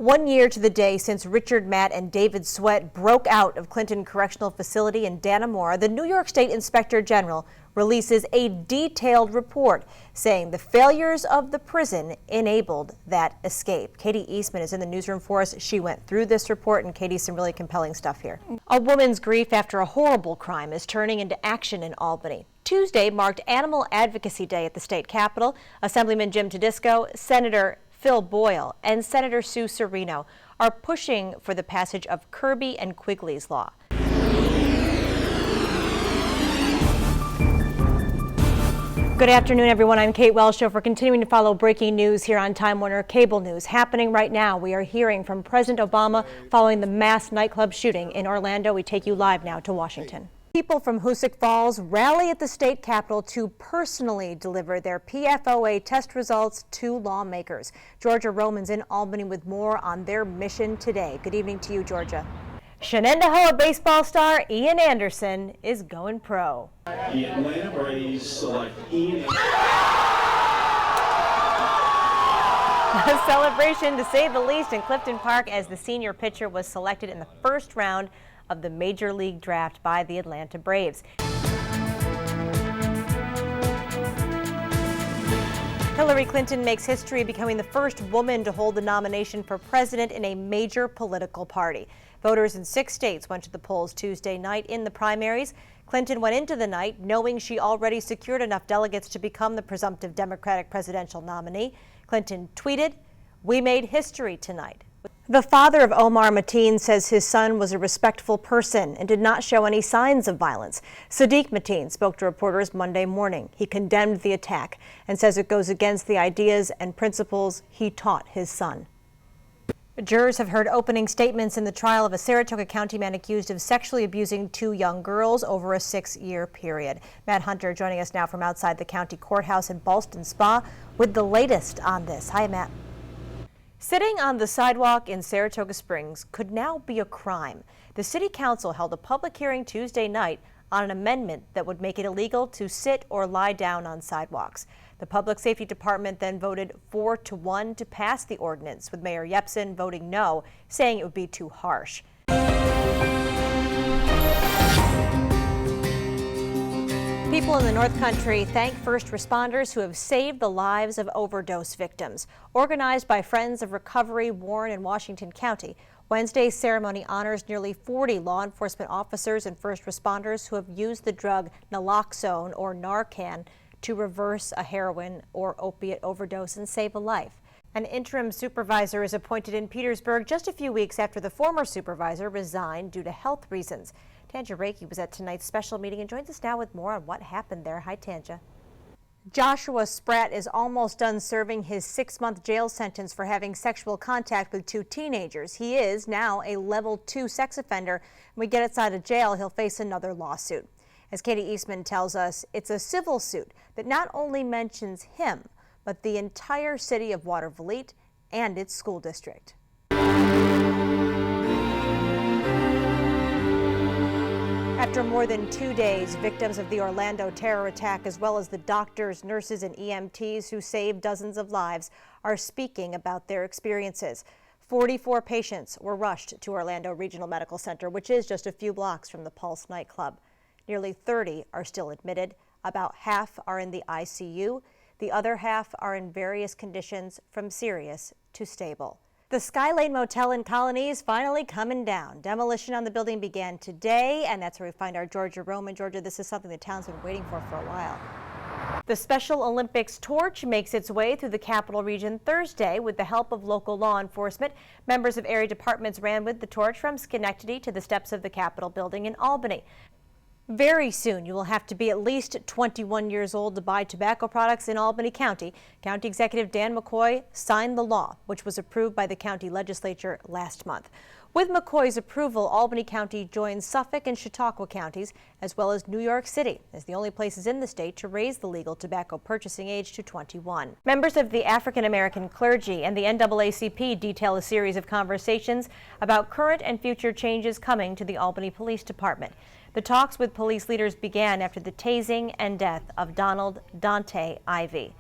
1 year to the day since Richard Matt and David Sweat broke out of Clinton Correctional Facility in Dannemora, the New York State Inspector General releases a detailed report saying the failures of the prison enabled that escape. Katie Eastman is in the newsroom for us. She went through this report, and Katie, some really compelling stuff here. A woman's grief after a horrible crime is turning into action in Albany. Tuesday marked Animal Advocacy Day at the state capitol. Assemblyman Jim Tedisco, Senator Phil Boyle, and Senator Sue Serino are pushing for the passage of Kirby and Quigley's law. Good afternoon, everyone. I'm Kate Welschow. We're continuing to follow breaking news here on Time Warner Cable News. Happening right now, we are hearing from President Obama following the mass nightclub shooting in Orlando. We take you live now to Washington. People from Hoosick Falls rally at the state capitol to personally deliver their PFOA test results to lawmakers. Georgia Roman's in Albany with more on their mission today. Good evening to you, Georgia. Shenandoah baseball star Ian Anderson is going pro. The Atlanta Braves select Ian. A celebration, to say the least, in Clifton Park as the senior pitcher was selected in the first round of the Major League Draft by the Atlanta Braves. Hillary Clinton makes history, becoming the first woman to hold the nomination for president in a major political party. Voters in 6 states went to the polls Tuesday night in the primaries. Clinton went into the night knowing she already secured enough delegates to become the presumptive Democratic presidential nominee. Clinton tweeted, "We made history tonight." The father of Omar Mateen says his son was a respectful person and did not show any signs of violence. Sadiq Mateen spoke to reporters Monday morning. He condemned the attack and says it goes against the ideas and principles he taught his son. Jurors have heard opening statements in the trial of a Saratoga County man accused of sexually abusing 2 young girls over a 6-year period. Matt Hunter joining us now from outside the county courthouse in Ballston Spa with the latest on this. Hi, Matt. Sitting on the sidewalk in Saratoga Springs could now be a crime. The city council held a public hearing Tuesday night on an amendment that would make it illegal to sit or lie down on sidewalks. The Public Safety Department then voted 4-1 to pass the ordinance, with Mayor Yepsen voting no, saying it would be too harsh. People in the North Country thank first responders who have saved the lives of overdose victims. Organized by Friends of Recovery, Warren and Washington County, Wednesday's ceremony honors nearly 40 law enforcement officers and first responders who have used the drug naloxone or Narcan to reverse a heroin or opiate overdose and save a life. An interim supervisor is appointed in Petersburg just a few weeks after the former supervisor resigned due to health reasons. Tanja Reiki was at tonight's special meeting and joins us now with more on what happened there. Hi, Tanja. Joshua Spratt is almost done serving his 6-month jail sentence for having sexual contact with 2 teenagers. He is now a level 2 sex offender. When we get outside of jail, he'll face another lawsuit. As Katie Eastman tells us, it's a civil suit that not only mentions him, but the entire city of Watervliet and its school district. After more than 2 days, victims of the Orlando terror attack, as well as the doctors, nurses, and EMTs who saved dozens of lives, are speaking about their experiences. 44 patients were rushed to Orlando Regional Medical Center, which is just a few blocks from the Pulse nightclub. Nearly 30 are still admitted. About half are in the ICU. The other half are in various conditions from serious to stable. The Skylane Motel in Colony is finally coming down. Demolition on the building began today, and that's where we find our Georgia Roman. Georgia, this is something the town's been waiting for a while. The Special Olympics torch makes its way through the Capital Region Thursday with the help of local law enforcement. Members of area departments ran with the torch from Schenectady to the steps of the Capitol building in Albany. Very soon, you will have to be at least 21 years old to buy tobacco products in Albany County. County Executive Dan McCoy signed the law, which was approved by the county legislature last month. With McCoy's approval, Albany County joins Suffolk and Chautauqua counties, as well as New York City, as the only places in the state to raise the legal tobacco purchasing age to 21. Members of the African American clergy and the NAACP detail a series of conversations about current and future changes coming to the Albany Police Department. The talks with police leaders began after the tasing and death of Donald Dante Ivey.